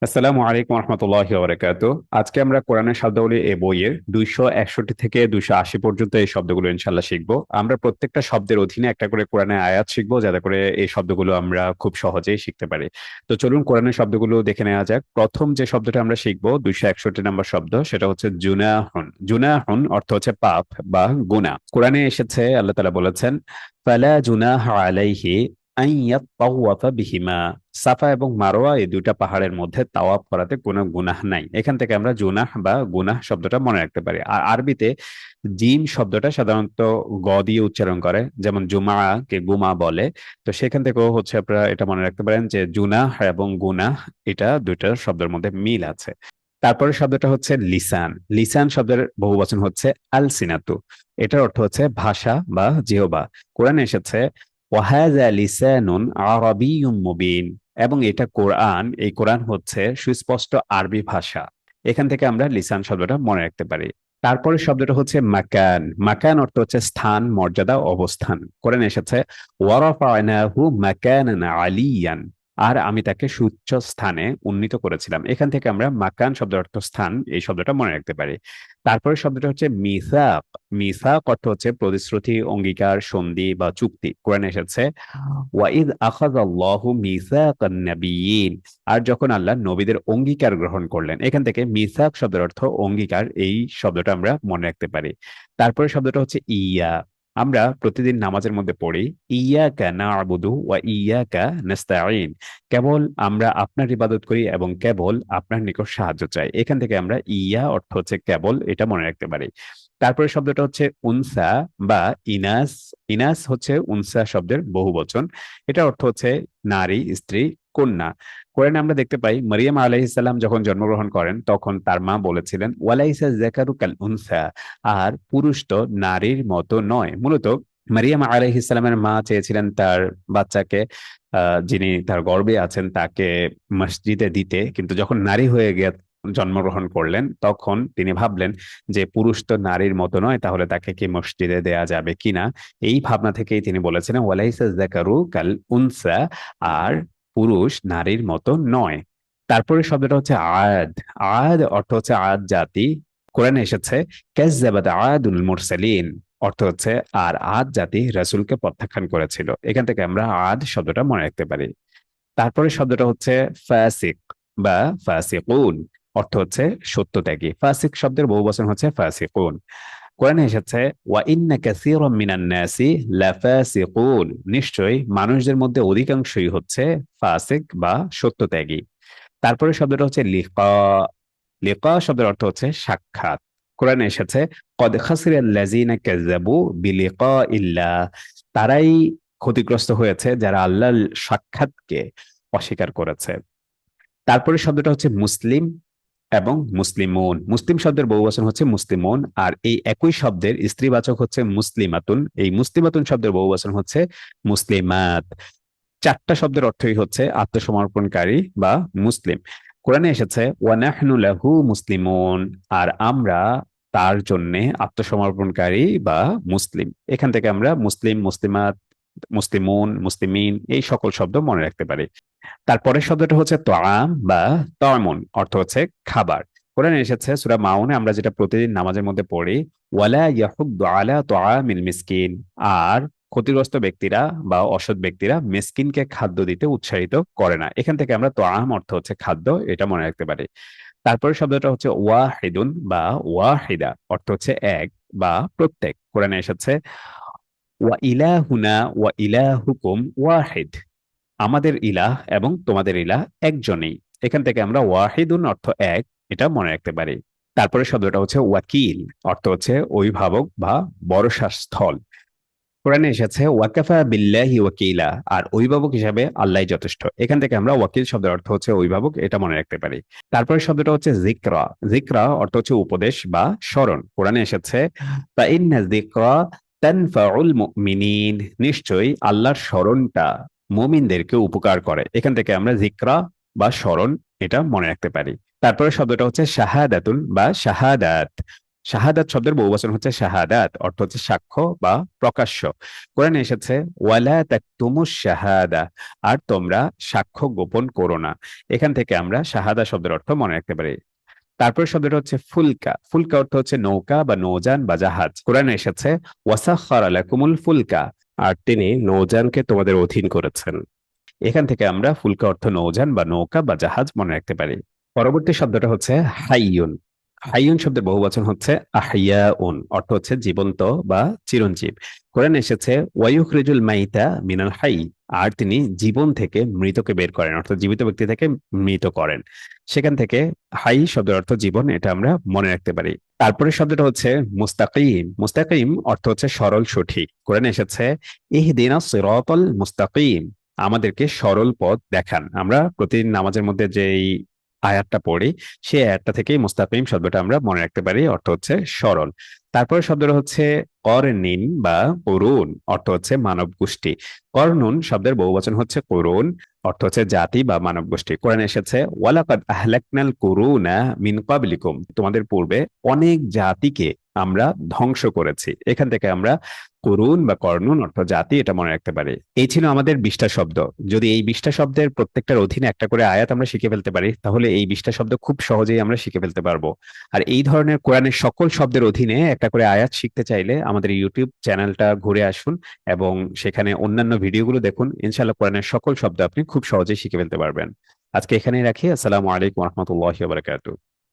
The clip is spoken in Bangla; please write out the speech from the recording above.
আসসালামু আলাইকুম রহমতুল্লাহি ওয়া বারাকাতুহু। আজকে আমরা কোরআনের শব্দাবলী এই বইয়ের 261 থেকে 280 পর্যন্ত এই শব্দগুলো ইনশাল্লাহ শিখবো। আমরা প্রত্যেকটা শব্দের অধীনে একটা করে কোরআনের আয়াত শিখবো, যাতে করে এই শব্দগুলো আমরা খুব সহজেই শিখতে পারি। তো চলুন কোরআনের শব্দগুলো দেখে নেওয়া যাক। প্রথম যে শব্দটা আমরা শিখবো, 261 নম্বর শব্দ, সেটা হচ্ছে জুনাহুন। জুনাহুন অর্থ হচ্ছে পাপ বা গুনাহ। কোরআনে এসেছে, আল্লাহ তাআলা বলেছেন, ফালা জুনাহা আলাইহি আন ইয়াতাওয়াফা বিহিমা। সাফা এবং মারোয়া এই দুইটা পাহাড়ের মধ্যে তাওয়াফ করাতে কোনো গুনাহ নাই। এখান থেকে আমরা জুনাহ বা গুনাহ শব্দটা মনে রাখতে পারি। আর আরবিতে জিম শব্দটা সাধারণত গ দিয়ে উচ্চারণ করে, যেমন জুমা কে গুমা বলে। তো সেখান থেকেও হচ্ছে আপনারা এটা মনে রাখতে পারেন যে জুনাহ এবং গুনাহ, এটা দুইটা শব্দের মধ্যে মিল আছে। তারপরে শব্দটা হচ্ছে লিসান। লিসান শব্দের বহুবচন হচ্ছে আলসিনাতু। এটার অর্থ হচ্ছে ভাষা বা জিহ্বা। কোরআনে এসেছে ওয়াহাযা লিসানুন আরাবিয়্যুম মুবিন, এবং এটা কোরআন, এই কোরআন হচ্ছে সুস্পষ্ট আরবি ভাষা। এখান থেকে আমরা লিসান শব্দটা মনে রাখতে পারি। তারপরে শব্দটা হচ্ছে মাকান। মাকান অর্থ হচ্ছে স্থান, মর্যাদা, অবস্থান। কোরআনে এসেছে ওয়ারাফা'নাহু মাকানান আলিয়ান, আর আমি তাকে সুউচ্চ স্থানে উন্নীত করেছিলাম। এখান থেকে আমরা মাকান শব্দের অর্থ স্থান, এই শব্দটা মনে রাখতে পারি। তারপরে শব্দটা হচ্ছে মিসাক। মিসাক অর্থ হচ্ছে প্রতিশ্রুতি, অঙ্গীকার, সন্ধি বা চুক্তি। কোরআনে এসেছে ওয়াইদ আখাযাল্লাহু মিসাকান নাবিয়্যিন, আর যখন আল্লাহ নবীদের অঙ্গীকার গ্রহণ করলেন। এখান থেকে মিসাক শব্দের অর্থ অঙ্গীকার, এই শব্দটা আমরা মনে রাখতে পারি। তারপরে শব্দটা হচ্ছে ইয়া। আমরা প্রতিদিন নামাজের মধ্যে পড়ি ইয়াকা না'বুদু ওয়া ইয়াকা নাস্তাঈন, কেবল আমরা আপনার ইবাদত করি এবং কেবল আপনার নিকট সাহায্য চাই। এখান থেকে আমরা ইয়া অর্থ হচ্ছে কেবল, এটা মনে রাখতে পারি। তারপরে শব্দটা হচ্ছে উনসা বা ইনাস। ইনাস হচ্ছে উনসা শব্দের বহুবচন। এটা অর্থ হচ্ছে নারী, স্ত্রী, কন্যা। কোরআনে আমরা দেখতে পাই মারিয়াম আলাইহিস সালাম যখন জন্মগ্রহণ করেন, তখন তার মা বলেছিলেন ওয়ালাইসা যাকারু কাল উনসা, আর পুরুষ তো নারীর মতো নয়। মূলত মারিয়াম আলাইহিস সালামের মা চেয়েছিলেন তার বাচ্চাকে, যিনি তার গর্ভে আছেন, তাকে মসজিদে দিতে, কিন্তু যখন নারী হয়ে গিয়ে জন্মগ্রহণ করলেন, তখন তিনি ভাবলেন যে পুরুষ তো নারীর মতো নয়, তাহলে তাকে কি মসজিদে দেয়া যাবে কিনা। এই ভাবনা থেকেই তিনি বলেছিলেন ওয়ালাইসা যাকারু কাল উনসা, আর পুরুষ নারীর মতো নয়। তারপরে শব্দটা হচ্ছে আদ। আদ অর্থ হচ্ছে আদ জাতি। কোরআনে এসেছে কাযযাবাত আদুল মুরসালিন, অর্থ হচ্ছে আর আদ জাতি রাসূলকে প্রত্যাখ্যান করেছিল। এখান থেকে আমরা আদ শব্দটা মনে রাখতে পারি। তারপরে শব্দটা হচ্ছে ফাসিক বা ফাসিকুন, অর্থ হচ্ছে সত্যত্যাগী। ফাসিক শব্দের বহুবচন হচ্ছে ফাসিকুন। কোরআনে এসেছে ওয়া ইন্না কাসীরাম মিনান নাসি লাফাসিকুন, নিশ্চয়ই মানুষদের মধ্যে অধিকাংশই হচ্ছে ফাসিক বা সত্যত্যাগী। তারপরে শব্দটা হচ্ছে লিকা। লিকা শব্দের অর্থ হচ্ছে সাক্ষাৎ। কোরআনে এসেছে কদ খাসিরাল্লাযীনা কাযাবু বিলিকাইল্লাহ, তারাই ক্ষতিগ্রস্ত হয়েছে যারা আল্লাহর সাক্ষাৎকে অস্বীকার করেছে। তারপরে শব্দটা হচ্ছে মুসলিম এবং মুসলিমুন। মুসলিম শব্দের বহুবচন হচ্ছে মুসলিমুন, আর এই একই শব্দের স্ত্রীবাচক হচ্ছে মুসলিমাতুন। এই মুসলিমাতুন শব্দের বহুবচন হচ্ছে মুসলিমাত। চারটা শব্দের অর্থই হচ্ছে আত্মসমর্পণকারী বা মুসলিম। কোরআনে এসেছে ওয়ানাহনু লাহু মুসলিমুন, আর আমরা তার জন্য আত্মসমর্পণকারী বা মুসলিম। এখান থেকে আমরা মুসলিম, মুসলিমাত, মুসলিমুন, মুসলিমিন, এই সকল শব্দ মনে রাখতে পারি। তারপরের শব্দটা হচ্ছে তোয়াম বা তয়মুন, অর্থ হচ্ছে খাবার। কোরআনে এসেছে সূরা মাউনে, আমরা যেটা প্রতিদিন নামাজের মধ্যে পড়ি, ওয়ালা ইয়াহুদ্দু আলা তোয়ামিল মিসকিন, আর ক্ষতিগ্রস্ত ব্যক্তিরা বা অসৎ ব্যক্তিরা মিসকিনকে খাদ্য দিতে উৎসাহিত করে না। এখান থেকে আমরা তোয়াম অর্থ হচ্ছে খাদ্য, এটা মনে রাখতে পারি। তারপরে শব্দটা হচ্ছে ওয়াহিদুন বা ওয়াহিদা, অর্থ হচ্ছে এক বা প্রত্যেক। কোরআনে এসেছে ওয়া ইলাহুনা ওয়া ইলাহুকুম ওয়াহিদ, আমাদের ইলাহ এবং তোমাদের ইলাহ একজনই। এখান থেকে আমরা ওয়াহিদুন অর্থ এক, এটা মনে রাখতে পারি। তারপরে শব্দটা হচ্ছে ওয়াকিল, অর্থ হচ্ছে অভিভাবক বা ভরসা স্থল। কোরআনে এসেছে ওয়াকাফা বিল্লাহি ওয়াকিলা, আর অভিভাবক হিসাবে আল্লাহ যথেষ্ট। এখান থেকে আমরা ওয়াকিল শব্দের অর্থ হচ্ছে অভিভাবক, এটা মনে রাখতে পারি। তারপরে শব্দটা হচ্ছে জিকরা। জিকরা অর্থ হচ্ছে উপদেশ বা স্মরণ। কোরআনে এসেছে তা ইন্না যিকরা তানফাউল মুমিনিন, নিশ্চয়ই আল্লাহর স্মরণটা মুমিনদেরকে উপকার করে। এখান থেকে আমরা জিকরা বা স্মরণ, এটা মনে রাখতে পারি। তারপরে শব্দটা হচ্ছে শাহাদাতুন বা শাহাদাত। শাহাদাত শব্দের বহুবচন হচ্ছে শাহাদাত, অর্থ হচ্ছে সাক্ষ্য বা প্রকাশ্য। কোরআনে এসেছে ওয়ালা তাকতুমুশ শাহাদা, আর তোমরা সাক্ষ্য গোপন করো না। এখান থেকে আমরা শাহাদা শব্দের অর্থ মনে রাখতে পারি। তারপর শব্দটা হচ্ছে ফুলকা। ফুলকা অর্থ হচ্ছে নৌকা বা নৌযান বা জাহাজ। কোরআনে এসেছে ওয়াসাখখারা লাকুমুল ফুলকা, আর তিনি নৌযানকে তোমাদের অধীন করেছেন। এখান থেকে আমরা ফুলকা অর্থ নৌযান বা নৌকা বা জাহাজ মনে রাখতে পারি। পরবর্তী শব্দটা হচ্ছে হাইয়ুন। হাইয়ুন শব্দের বহুবচন হচ্ছে আহিয়াউন, অর্থ হচ্ছে জীবন্ত বা চিরঞ্জীব। কোরআনে এসেছে ওয়ায়ুখরিজুল মাইতা মিনাল হাই, আর তিনি জীবন থেকে মৃতকে বের করেন, অর্থাৎ জীবিত ব্যক্তি থেকে মৃত করেন। সেখান থেকে হাই শব্দের অর্থ জীবন, এটা আমরা মনে রাখতে পারি। তারপরে শব্দটা হচ্ছে মুস্তাকিম। মুস্তাকিম অর্থ হচ্ছে সরল সঠিক। কোরআনে এসেছে ইহদিনাস সিরাতাল মুস্তাকিম, আমাদেরকে সরল পথ দেখান। আমরা প্রতিদিন নামাজের মধ্যে যেই আয়াতটা পড়ি, সেই আয়াতটা থেকেই মুস্তাকিম শব্দটা আমরা মনে রাখতে পারি, অর্থ হচ্ছে সরল। তারপরে শব্দটা হচ্ছে করনিন বা করুন, অর্থ হচ্ছে মানব গোষ্ঠী। করনুন শব্দের বহুবচন হচ্ছে করুন, অর্থ হচ্ছে জাতি বা মানব গোষ্ঠী। কোরআনে এসেছে ওয়ালাকাদ আহলাকনাল কুরুনা মিন ক্বাবলিকুম, তোমাদের পূর্বে অনেক জাতিকে আমরা ধ্বংস করেছি। এখান থেকে আমরা করুন বা কর্নুন অর্থ জাতি, এটা মনে রাখতে পারি। এই ছিল আমাদের 20টা শব্দ। যদি এই 20টা শব্দের প্রত্যেকটার অধীনে একটা করে আয়াত আমরা শিখে ফেলতে পারি, তাহলে এই 20টা শব্দ খুব সহজেই আমরা শিখে ফেলতে পারবো। আর এই ধরনের কোরআনের সকল শব্দের অধীনে একটা করে আয়াত শিখতে চাইলে আমাদের ইউটিউব চ্যানেলটা ঘুরে আসুন এবং সেখানে অন্যান্য ভিডিওগুলো দেখুন। ইনশাআল্লাহ কোরআনের সকল শব্দ আপনি খুব সহজেই শিখে ফেলতে পারবেন। আজকে এখানেই রাখি। আসসালামু আলাইকুম রহমতুল্লাহি ওয়া বারাকাতুহু।